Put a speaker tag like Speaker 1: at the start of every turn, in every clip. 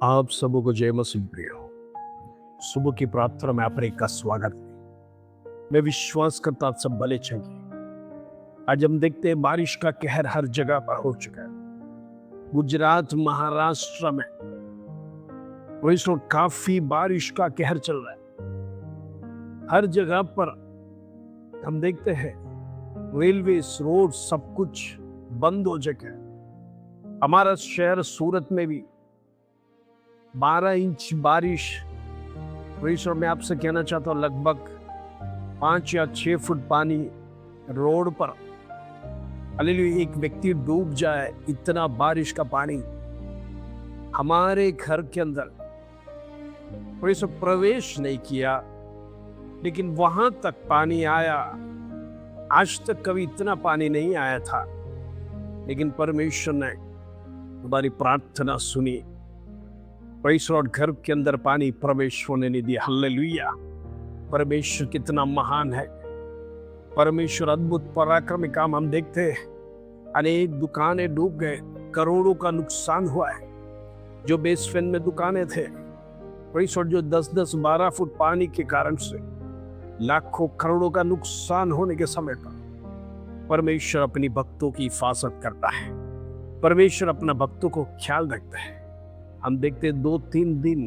Speaker 1: आप सबों को जय मसीह प्रियो। सुबह की प्रार्थना में आप का स्वागत है। मैं विश्वास करता आप सब भले चंगे। आज हम देखते हैं बारिश का कहर हर जगह पर हो चुका है। गुजरात, महाराष्ट्र में वैसे काफी बारिश का कहर चल रहा है। हर जगह पर हम देखते हैं रेलवे, रोड, सब कुछ बंद हो चुका है। हमारा शहर सूरत में भी 12 इंच बारिश। और मैं आपसे कहना चाहता हूं लगभग 5 या 6 फुट पानी रोड पर। हालेलुया, एक व्यक्ति डूब जाए, इतना बारिश का पानी हमारे घर के अंदर प्रवेश नहीं किया, लेकिन वहां तक पानी आया। आज तक कभी इतना पानी नहीं आया था, लेकिन परमेश्वर ने हमारी प्रार्थना सुनी। और घर के अंदर पानी प्रवेश होने नहीं दिया। हालेलुया, परमेश्वर कितना महान है। परमेश्वर अद्भुत पराक्रमी काम हम देखते हैं। अनेक दुकानें डूब गए, करोड़ों का नुकसान हुआ है। जो बेसमेंट में दुकानें थे, और जो 10-10, 12 फुट पानी के कारण से लाखों करोड़ों का नुकसान होने के समय पर परमेश्वर अपनी भक्तों की हिफाजत करता है। परमेश्वर अपना भक्तों को ख्याल रखता है। हम देखते 2-3 दिन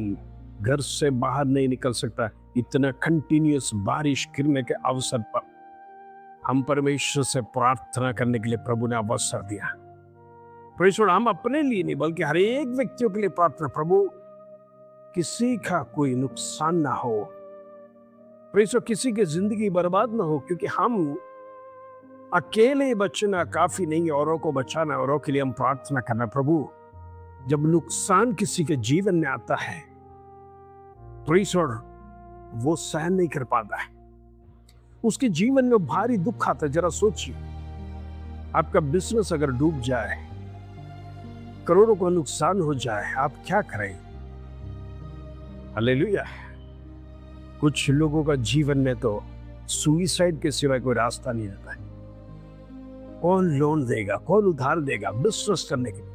Speaker 1: घर से बाहर नहीं निकल सकता, इतना कंटिन्यूअस बारिश गिरने के अवसर पर हम परमेश्वर से प्रार्थना करने के लिए प्रभु ने अवसर दिया। परमेश्वर, हम अपने लिए नहीं बल्कि हर एक व्यक्तियों के लिए प्रार्थना, प्रभु किसी का कोई नुकसान ना हो, परमेश्वर किसी की जिंदगी बर्बाद ना हो, क्योंकि हम अकेले बचना काफी नहीं, औरों को बचाना, औरों के लिए हम प्रार्थना करना। प्रभु, जब नुकसान किसी के जीवन में आता है तो ईश्वर वो सहन नहीं कर पाता है, उसके जीवन में भारी दुख आता है। जरा सोचिए, आपका बिजनेस अगर डूब जाए, करोड़ों का नुकसान हो जाए, आप क्या करें? हालेलुया। कुछ लोगों का जीवन में तो सुइसाइड के सिवाय कोई रास्ता नहीं रहता है। कौन लोन देगा, कौन उधार देगा बिजनेस करने के लिए?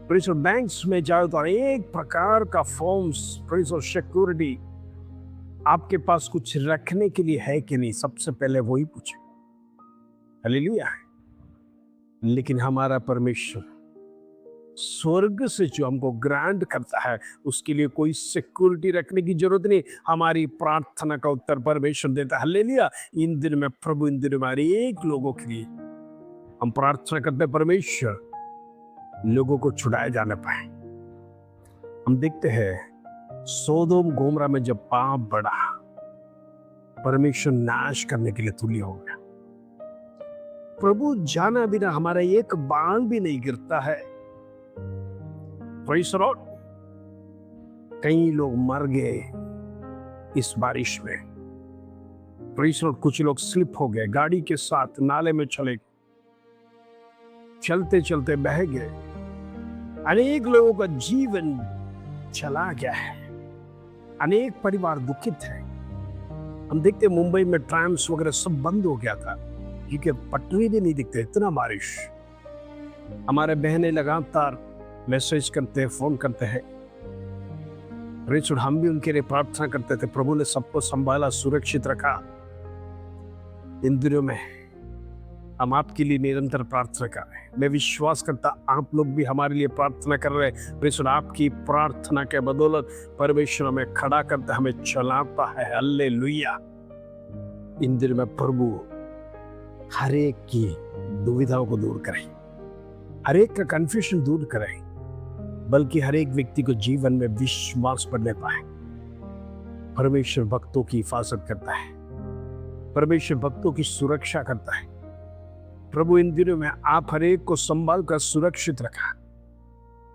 Speaker 1: बैंक्स में जाओ तो एक प्रकार का फॉर्म्स, सिक्योरिटी आपके पास कुछ रखने के लिए है कि नहीं, सबसे पहले वही पूछे। हालेलुया। लेकिन हमारा परमेश्वर स्वर्ग से जो हमको ग्रांट करता है, उसके लिए कोई सिक्योरिटी रखने की जरूरत नहीं। हमारी प्रार्थना का उत्तर परमेश्वर देता है। हालेलुया। इन दिनों में प्रभु, इन दिनों में हर एक लोगों के लिए हम प्रार्थना करते हैं, परमेश्वर लोगों को छुड़ाए जाने पाए। हम देखते हैं सोदोम गोमरा में जब पाप बढ़ा, परमेश्वर नाश करने के लिए तुल्य हो गया। प्रभु जाना बिना हमारा एक बाण भी नहीं गिरता है। कई लोग मर गए इस बारिश में। कुछ लोग स्लिप हो गए, गाड़ी के साथ नाले में चले गए, चलते चलते बह गए। अनेक लोगों का जीवन चला गया है। अनेक परिवार दुखित है। हम देखते मुंबई में ट्राम्स वगैरह सब बंद हो गया था, क्योंकि पटरी भी नहीं दिखते, इतना बारिश। हमारे बहनें लगातार मैसेज करते हैं, फोन करते हैं। हम भी उनके लिए प्रार्थना करते थे। प्रभु ने सबको संभाला, सुरक्षित रखा। इन दिनों में हम आपके लिए निरंतर प्रार्थना कर रहे हैं। मैं विश्वास करता आप लोग भी हमारे लिए प्रार्थना कर रहे हैं। परमेश्वर आपकी प्रार्थना के बदौलत परमेश्वर हमें खड़ा करता, हमें चलाता है। हालेलुया। इन दिनों में प्रभु हर एक की दुविधाओं को दूर करें, हर एक का कंफ्यूजन दूर करें, बल्कि हर एक व्यक्ति को जीवन में विश्वास बढ़ने पाए। परमेश्वर भक्तों की हिफाजत करता है, परमेश्वर भक्तों की सुरक्षा करता है। प्रभु, इन दिनों में आप हर एक को संभाल कर सुरक्षित रखा,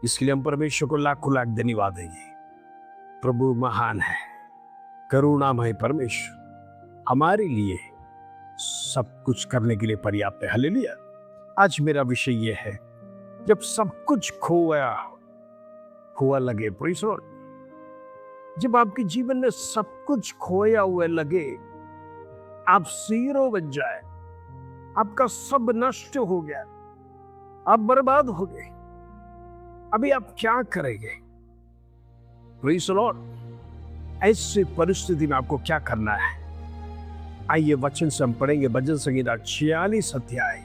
Speaker 1: इसके लिए हम परमेश्वर को लाखों लाख धन्यवाद देंगे। प्रभु महान है, करुणामय परमेश्वर हमारे लिए सब कुछ करने के लिए पर्याप्त है। हालेलुया। आज मेरा विषय यह है, जब सब कुछ खोया हुआ लगे। जब आपके जीवन में सब कुछ खोया हुआ लगे, आप जीरो बन जाए, आपका सब नष्ट हो गया, आप बर्बाद हो गए, अभी आप क्या करेंगे? Praise the Lord. ऐसी परिस्थिति में आपको क्या करना है? आइए वचन से हम पढ़ेंगे भजन संहिता 46 अध्याय,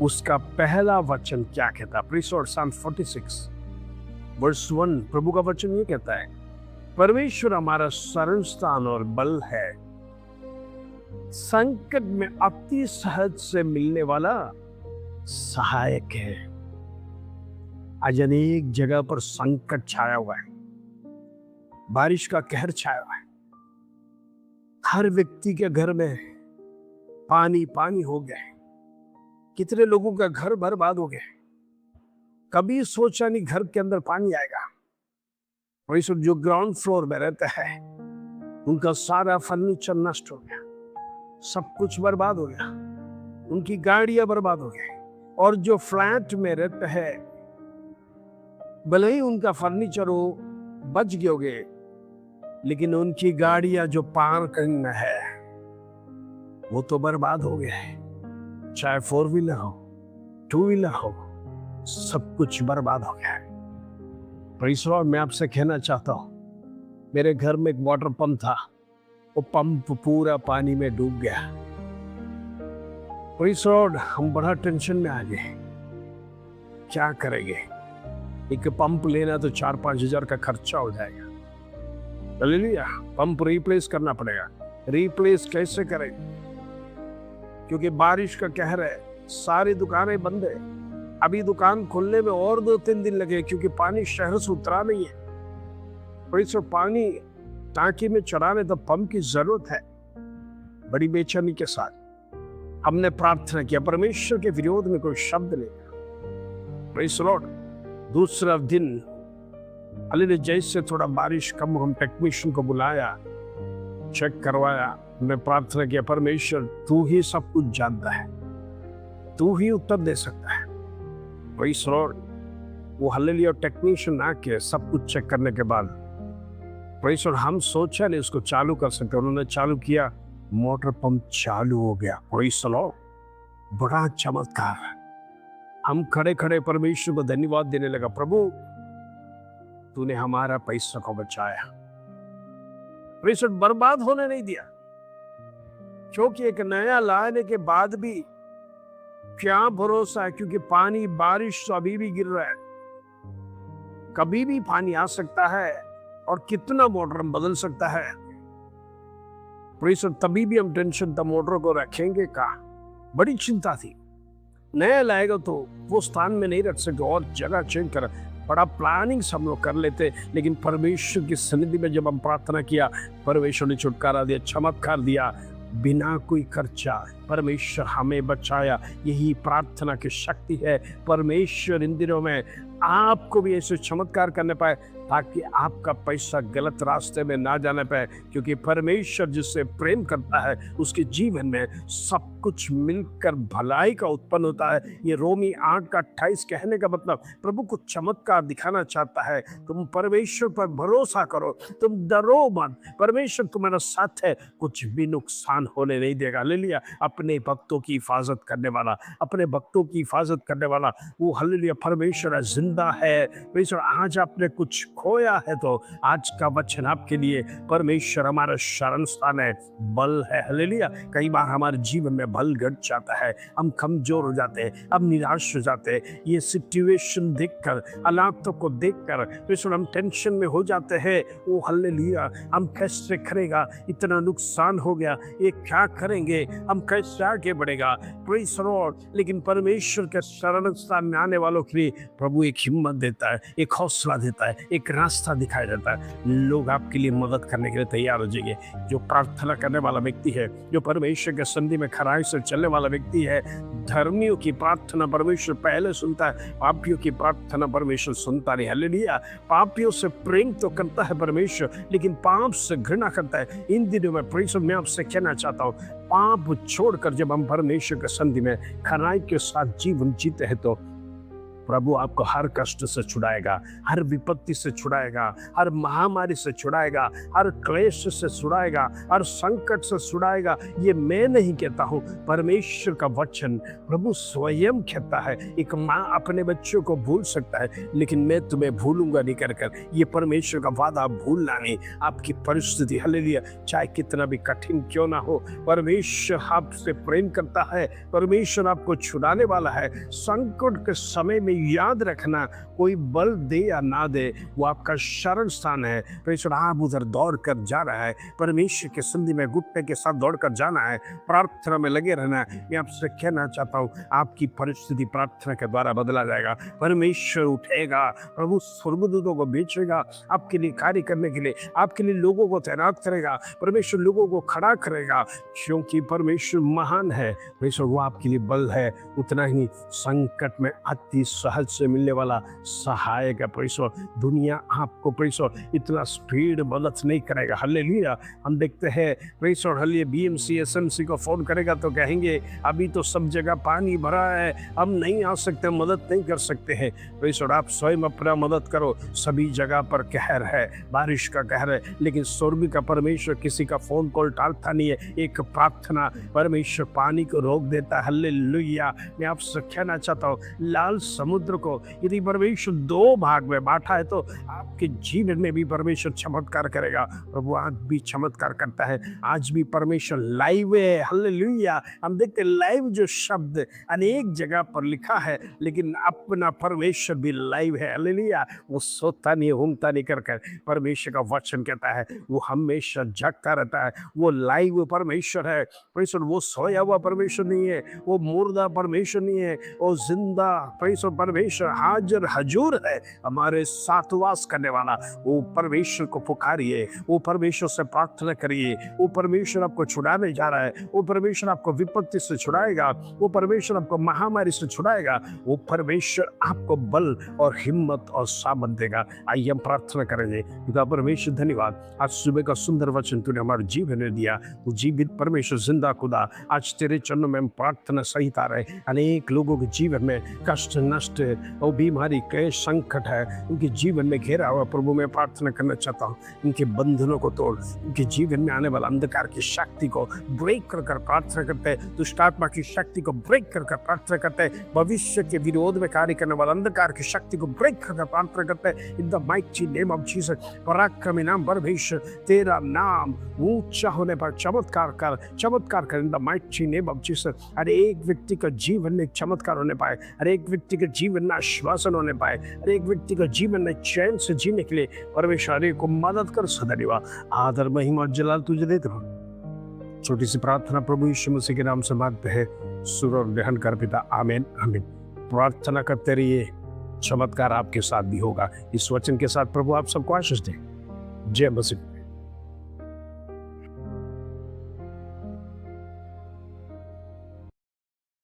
Speaker 1: उसका पहला वचन क्या कहता है? Praise the Lord. Psalm 46 verse 1 प्रभु का वचन ये कहता है, परमेश्वर हमारा शरण स्थान और बल है, संकट में अति सहज से मिलने वाला सहायक है। आज अनेक जगह पर संकट छाया हुआ है, बारिश का कहर छाया हुआ है, हर व्यक्ति के घर में पानी पानी हो गया है, कितने लोगों का घर बर्बाद हो गया है। कभी सोचा नहीं घर के अंदर पानी आएगा। वही सब जो ग्राउंड फ्लोर में रहता है उनका सारा फर्नीचर नष्ट हो गया, सब कुछ बर्बाद हो गया, उनकी गाड़ियां बर्बाद हो गई। और जो फ्लैट में रहते हैं भले ही उनका फर्नीचर हो बच गए, लेकिन उनकी गाड़ियां जो पार्किंग में है वो तो बर्बाद हो गए। चाहे 4 व्हीलर हो 2 व्हीलर हो, सब कुछ बर्बाद हो गया है। Praise the Lord. मैं आपसे कहना चाहता हूं, मेरे घर में एक वाटर पंप था, वो पंप पूरा पानी में डूब गया। Praise the Lord. हम बड़ा टेंशन में आ गए, क्या करेंगे? एक पंप लेना तो 4-5 हजार का खर्चा हो जाएगा। हालेलुया। पंप रिप्लेस करना पड़ेगा। रिप्लेस कैसे करें? क्योंकि बारिश का कहर है, सारी दुकानें बंद है। अभी दुकान खोलने में और 2-3 दिन लगे, क्योंकि पानी शहर से उतरा नहीं है। तो पानी टांकी में चढ़ाने तो पंप की जरूरत है। बड़ी बेचैनी के साथ हमने प्रार्थना किया, परमेश्वर के विरोध में कोई शब्द नहीं। Praise the Lord. दूसरा दिन हालेलुया, जैसे थोड़ा बारिश कम, हम टेक्नीशियन को बुलाया, चेक करवाया, हमने प्रार्थना किया, परमेश्वर तू ही सब कुछ जानता है, तू ही उत्तर दे सकता है। Praise the Lord. वो हालेलुया टेक्नीशियन आके सब कुछ चेक करने के बाद प्रेज़ द लॉर्ड, हम सोचा नहीं उसको चालू कर सकते, उन्होंने चालू किया, मोटर पंप चालू हो गया। Praise the Lord. बड़ा चमत्कार। हम खड़े खड़े परमेश्वर को धन्यवाद देने लगा, प्रभु तूने हमारा पैसा को बचाया, प्रेज़ द लॉर्ड, बर्बाद होने नहीं दिया। क्योंकि एक नया लाने के बाद भी क्या भरोसा है, क्योंकि पानी बारिश तो अभी भी गिर रहा है, कभी भी पानी आ सकता है और कितना मोटर बदल सकता है। Praise the Lord. तभी भी हम टेंशन था, मोटर को रखेंगे का, बड़ी चिंता थी। नया लाएगा तो वो स्थान में नहीं रख सकते, और जगह चेंज कर, बड़ा प्लानिंग सब लोग कर लेते। लेकिन परमेश्वर की सन्निधि में जब हम प्रार्थना किया, परमेश्वर ने छुटकारा दिया, चमत्कार दिया, बिना कोई खर्चा परमेश्वर हमें बचाया। यही प्रार्थना की शक्ति है। परमेश्वर इन दिनों में आपको भी ऐसे चमत्कार करने पाए, ताकि आपका पैसा गलत रास्ते में ना जाने पाए। क्योंकि परमेश्वर जिससे प्रेम करता है उसके जीवन में सब कुछ मिलकर भलाई का उत्पन्न होता है। ये रोमी 8:28 कहने का मतलब प्रभु को चमत्कार दिखाना चाहता है। तुम परमेश्वर पर भरोसा करो, तुम डरो मत, परमेश्वर तुम्हारा साथ है, कुछ भी नुकसान होने नहीं देगा। हालेलुया। अपने भक्तों की हिफाजत करने वाला, अपने भक्तों की हिफाजत करने वाला वो हालेलुया परमेश्वर जिंदा है। परमेश्वर, आज आपने कुछ खोया है तो आज का वचन आपके लिए, परमेश्वर हमारा शरण स्थान है, बल है। हालेलुया। कई बार हमारे जीवन में बल घट जाता है, हम कमजोर हो जाते हैं, हम निराश हो जाते हैं। ये सिचुएशन देखकर, हालातों को देखकर परमेश्वर हम टेंशन में हो जाते हैं। वो हालेलुया, हम कैसे करेगा, इतना नुकसान हो गया, ये क्या करेंगे, हम कैसे आगे बढ़ेगा। Praise the Lord. लेकिन परमेश्वर के शरण स्थान में आने वालों के लिए प्रभु एक हिम्मत देता है, एक हौसला देता है, एक रास्ता दिखाई देता है। लोग आपके लिए मदद करने के लिए तैयार हो जाएंगे। जो प्रार्थना करने वाला व्यक्ति है, जो परमेश्वर के संधि में खराई से चलने वाला व्यक्ति है, धर्मियों की प्रार्थना परमेश्वर पहले सुनता है, पापियों की प्रार्थना परमेश्वर सुनता नहीं। हालेलुया। पापियों से प्रेम तो करता है परमेश्वर, लेकिन पाप से घृणा करता है। इन दिनों में परमेश्वर, मैं आपसे कहना चाहता हूँ, पाप छोड़कर जब हम परमेश्वर के संधि में खराई के साथ जीवन जीते हैं तो प्रभु आपको हर कष्ट से छुड़ाएगा, हर विपत्ति से छुड़ाएगा, हर महामारी से छुड़ाएगा, हर क्लेश से छुड़ाएगा, हर संकट से छुड़ाएगा। ये मैं नहीं कहता हूँ, परमेश्वर का वचन प्रभु स्वयं कहता है। एक माँ अपने बच्चों को भूल सकता है, लेकिन मैं तुम्हें भूलूंगा नहीं कर कर, ये परमेश्वर का वादा भूलना नहीं। आपकी परिस्थिति हालेलुया चाहे कितना भी कठिन क्यों ना हो, परमेश्वर आपसे प्रेम करता है, परमेश्वर आपको छुड़ाने वाला है। संकट के समय में याद रखना, कोई बल दे या ना दे, वो आपका शरण स्थान है। परमेश्वर आप उधर दौड़ कर जा रहा है, परमेश्वर के संधि में घुटने के साथ दौड़ कर जाना है, प्रार्थना में लगे रहना है। मैं आपसे कहना चाहता हूँ, आपकी परिस्थिति प्रार्थना के द्वारा बदला जाएगा। परमेश्वर उठेगा, प्रभु स्वर्गदूतों को भेजेगा आपके लिए कार्य करने के लिए, आपके लिए लोगों को तैनात करेगा, परमेश्वर लोगों को खड़ा करेगा, क्योंकि परमेश्वर महान है। परमेश्वर वो आपके लिए बल है, उतना ही संकट में अति सहज से मिलने वाला सहायक है। परमेश्वर दुनिया आपको परमेश्वर इतना स्पीड मदद नहीं करेगा। हालेलुया। हम देखते हैं परमेश्वर हालेलुया बीएमसी एसएमसी को फोन करेगा तो कहेंगे अभी तो सब जगह पानी भरा है, हम नहीं आ सकते, मदद नहीं कर सकते हैं। परमेश्वर आप स्वयं अपना मदद करो। सभी जगह पर कहर है, बारिश का कहर है, लेकिन स्वर्ग का परमेश्वर किसी का फोन कॉल टालता नहीं है। एक प्रार्थना परमेश्वर पानी को रोक देता है। हालेलुया। मैं आपसे कहना चाहता हूँ, लाल समुद्र को यदि परमेश्वर दो भाग में बांटा है तो आपके जीवन में भी परमेश्वर चमत्कार करेगा। प्रभु आज भी चमत्कार करता है, आज भी परमेश्वर लाइव है। हालेलुया। हम देखते लाइव जो शब्द अनेक जगह पर लिखा है, लेकिन अपना परमेश्वर भी लाइव है। हालेलुया। वो सोता नहीं, घूमता नहीं कर परमेश्वर का वचन कहता है वो हमेशा जगता रहता है। वो लाइव परमेश्वर है। परमेश्वर वो सोया हुआ परमेश्वर नहीं है, वो मुर्दा परमेश्वर नहीं है, वो जिंदा परमेश्वर परमेश्वर हाजिर हजूर है, हमारे साथ वास करने वाला। वो परमेश्वर को पुकारिए, वो परमेश्वर से प्रार्थना करिए। वो परमेश्वर आपको छुड़ाने जा रहा है, वो परमेश्वर आपको विपत्ति से छुड़ाएगा, वो परमेश्वर आपको महामारी से छुड़ाएगा, वो परमेश्वर आपको बल और हिम्मत और सामर्थ देगा। आइए हम प्रार्थना करेंगे। पिता परमेश्वर धन्यवाद, आज सुबह का सुंदर वचन तूने हमारे जीवन में दिया। वो जीवित परमेश्वर जिंदा खुदा, आज तेरे चरणों में हम प्रार्थना सहित आ रहे। अनेक लोगों के जीवन में कष्ट नष्ट और बीमारी के संकट है, उनके जीवन में घेरा हुआ प्रभु मैं प्रार्थना करना चाहता हूँ, इनके बंधनों को तोड़, उनके जीवन में आने वाला अंधकार की शक्ति को ब्रेक कर कर प्रार्थना करते हैं, दुष्ट आत्मा की शक्ति को ब्रेक कर कर प्रार्थना करते हैं, भविष्य के विरोध में कार्य करने वाला अंधकार की शक्ति को ब्रेक कर कर प्रार्थना करते हैं। इन the mighty name of Jesus, पराक्रमी नाम परमेश्वर, तेरा नाम ऊंचा होने पर चमत्कार कर in the mighty name of Jesus. हर एक व्यक्ति का जीवन में चमत्कार होने पाए, हर एक व्यक्ति के जीवन में आश्वासन होने पाए, हर एक व्यक्ति का जीवन में चैन से जीने के लिए परमेश्वर को मदद कर। सदैव आदर महिमा और जलाल तुझे देते हो। छोटी सी प्रार्थना प्रभु यीशु मसीह के नाम से मांगते हैं, सुर और ग्रहण कर पिता। आमीन आमीन। प्रार्थना करते रहिए, चमत्कार आपके साथ भी होगा। इस वचन के साथ प्रभु आप सबको आशीष दे। जय मसीह।